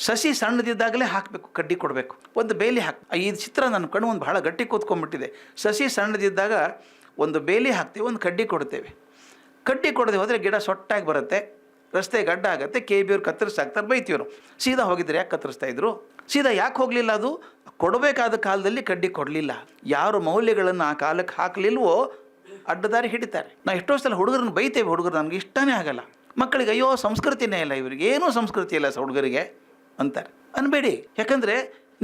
ಸಸಿ ಸಣ್ಣದಿದ್ದಾಗಲೇ ಹಾಕಬೇಕು, ಕಡ್ಡಿ ಕೊಡಬೇಕು, ಒಂದು ಬೇಲಿ ಈ ಚಿತ್ರ ನನ್ನ ಕಣ್ಣು ಒಂದು ಭಾಳ ಗಟ್ಟಿ ಕೂತ್ಕೊಂಡ್ಬಿಟ್ಟಿದೆ. ಸಸಿ ಸಣ್ಣದಿದ್ದಾಗ ಒಂದು ಬೇಲಿ ಹಾಕ್ತೀವಿ, ಒಂದು ಕಡ್ಡಿ ಕೊಡ್ತೇವೆ. ಕಡ್ಡಿ ಕೊಡದೆ ಹೋದರೆ ಗಿಡ ಸೊಟ್ಟಾಗಿ ಬರುತ್ತೆ, ರಸ್ತೆ ಗಡ್ಡ ಆಗುತ್ತೆ, KBಯವ್ರು ಕತ್ತರಿಸಾಕ್ತಾರೆ, ಬೈತೀವ್ರು. ಸೀದಾ ಹೋಗಿದ್ರೆ ಯಾಕೆ ಕತ್ತರಿಸ್ತಾ ಇದ್ರು? ಸೀದಾ ಯಾಕೆ ಹೋಗಲಿಲ್ಲ? ಅದು ಕೊಡಬೇಕಾದ ಕಾಲದಲ್ಲಿ ಕಡ್ಡಿ ಕೊಡಲಿಲ್ಲ. ಯಾರು ಮೌಲ್ಯಗಳನ್ನು ಆ ಕಾಲಕ್ಕೆ ಹಾಕಲಿಲ್ವೋ ಅಡ್ಡದಾರಿ ಹಿಡಿತಾರೆ. ನಾವು ಎಷ್ಟೋ ಸಲ ಹುಡುಗರನ್ನ ಬೈತೇವೆ, ಹುಡುಗರು ನನಗೆ ಇಷ್ಟನೇ ಆಗಲ್ಲ, ಮಕ್ಕಳಿಗೆ ಅಯ್ಯೋ ಸಂಸ್ಕೃತಿನೇ ಇಲ್ಲ, ಇವರಿಗೆ ಏನೂ ಸಂಸ್ಕೃತಿ ಇಲ್ಲ ಹುಡುಗರಿಗೆ ಅಂತಾರೆ. ಅನ್ಬೇಡಿ, ಯಾಕಂದರೆ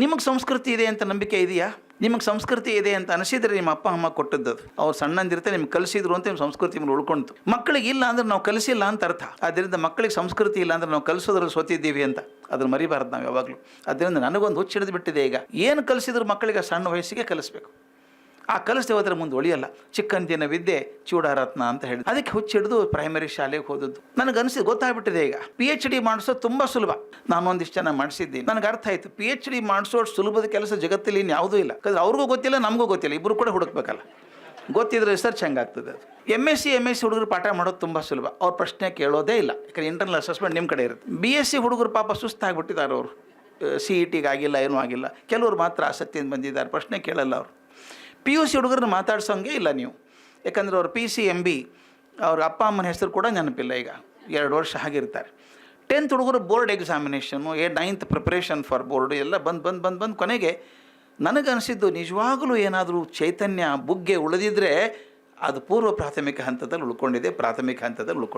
ನಿಮಗೆ ಸಂಸ್ಕೃತಿ ಇದೆ ಅಂತ ನಂಬಿಕೆ ಇದೆಯಾ? ನಿಮಗೆ ಸಂಸ್ಕೃತಿ ಇದೆ ಅಂತ ಅನಿಸಿದರೆ ನಿಮ್ಮ ಅಪ್ಪ ಅಮ್ಮ ಕೊಟ್ಟದ್ದು, ಅವ್ರು ಸಣ್ಣಂದಿರುತ್ತೆ ನಿಮ್ಗೆ ಕಲಿಸಿದ್ರು ಅಂತ ನಿಮ್ಮ ಸಂಸ್ಕೃತಿ ನಿಮ್ಗೆ ಉಳ್ಕೊಂತು. ಮಕ್ಕಳಿಗೆ ಇಲ್ಲ ಅಂದ್ರೆ ನಾವು ಕಲಿಸಿಲ್ಲ ಅಂತ ಅರ್ಥ. ಆದ್ದರಿಂದ ಮಕ್ಕಳಿಗೆ ಸಂಸ್ಕೃತಿ ಇಲ್ಲ ಅಂದ್ರೆ ನಾವು ಕಲಿಸೋದ್ರಲ್ಲಿ ಸೋತಿದ್ದೀವಿ ಅಂತ ಅದನ್ನು ಮರಿಬಾರ್ದು ನಾವು ಯಾವಾಗಲೂ. ಅದರಿಂದ ನನಗೊಂದು ಹುಚ್ಚಿಡಿದು ಬಿಟ್ಟಿದೆ. ಈಗ ಏನು ಕಲಿಸಿದ್ರು ಮಕ್ಕಳಿಗೆ ಸಣ್ಣ ವಯಸ್ಸಿಗೆ ಕಲಿಸ್ಬೇಕು. ಆ ಕಲಿಸ್ದೆ ಹೋದರೆ ಮುಂದೆ ಉಳಿಯಲ್ಲ. ಚಿಕ್ಕಂದಿನ ವಿದ್ಯೆ ಚೂಡಾರತ್ನ ಅಂತ ಹೇಳಿ ಅದಕ್ಕೆ ಹುಚ್ಚಿಡಿದು ಪ್ರೈಮರಿ ಶಾಲೆಗೆ ಹೋದದ್ದು. ನನಗೆ ಅನಿಸಿದ್ದು ಗೊತ್ತಾಗ್ಬಿಟ್ಟಿದೆ. ಈಗ PhD ಮಾಡಿಸೋದು ತುಂಬ ಸುಲಭ. ನಾನು ಒಂದಿಷ್ಟು ಜನ ಮಾಡಿಸಿದ್ದೀನಿ, ನನಗೆ ಅರ್ಥ ಆಯಿತು. PhD ಮಾಡಿಸೋಷ್ಟು ಸುಲಭದ ಕೆಲಸ ಜಗತ್ತಲ್ಲಿ ಯಾವುದೂ ಇಲ್ಲ. ಯಾಕಂದ್ರೆ ಅವ್ರಿಗೂ ಗೊತ್ತಿಲ್ಲ, ನಮಗೂ ಗೊತ್ತಿಲ್ಲ, ಇಬ್ಬರು ಕೂಡ ಹುಡುಕ್ಬೇಕಲ್ಲ. ಗೊತ್ತಿದ್ರೆ ರಿಸರ್ಚ್ ಹೆಂಗಾಗ್ತದೆ ಅದು. MSc ಹುಡುಗರು ಪಾಠ ಮಾಡೋದು ತುಂಬ ಸುಲಭ, ಅವ್ರ ಪ್ರಶ್ನೆ ಕೇಳೋದೇ ಇಲ್ಲ, ಯಾಕಂದ್ರೆ ಇಂಟರ್ನಲ್ ಅಸೆಸ್ಮೆಂಟ್ ನಿಮ್ಮ ಕಡೆ ಇರುತ್ತೆ. BSc ಹುಡುಗರು ಪಾಪ ಸುಸ್ತಾಗ್ಬಿಟ್ಟಿದ್ದಾರೆ, ಅವರು CETಗೆ ಆಗಿಲ್ಲ, ಏನೂ ಆಗಿಲ್ಲ. ಕೆಲವರು ಮಾತ್ರ ಆಸಕ್ತಿಯಿಂದ ಬಂದಿದ್ದಾರೆ, ಪ್ರಶ್ನೆ ಕೇಳಲ್ಲ ಅವರು. PUC ಹುಡುಗರನ್ನ ಮಾತಾಡ್ಸೋಂಗೆ ಇಲ್ಲ ನೀವು, ಯಾಕಂದರೆ ಅವ್ರು PCMB ಅವ್ರ ಅಪ್ಪ ಅಮ್ಮನ ಹೆಸರು ಕೂಡ ನೆನಪಿಲ್ಲ. ಈಗ 2 ವರ್ಷ ಆಗಿರ್ತಾರೆ. 10th ಹುಡುಗರು board examination, 9th preparation for board ಎಲ್ಲ ಬಂದು ಕೊನೆಗೆ ನನಗನ್ನಿಸಿದ್ದು ನಿಜವಾಗಲೂ ಏನಾದರೂ ಚೈತನ್ಯ ಬುಗ್ಗೆ ಉಳಿದಿದ್ದರೆ ಅದು ಪೂರ್ವ ಪ್ರಾಥಮಿಕ ಹಂತದಲ್ಲಿ ಉಳ್ಕೊಂಡಿದೆ, ಪ್ರಾಥಮಿಕ ಹಂತದಲ್ಲಿ ಉಳ್ಕೊಂಡಿದೆ.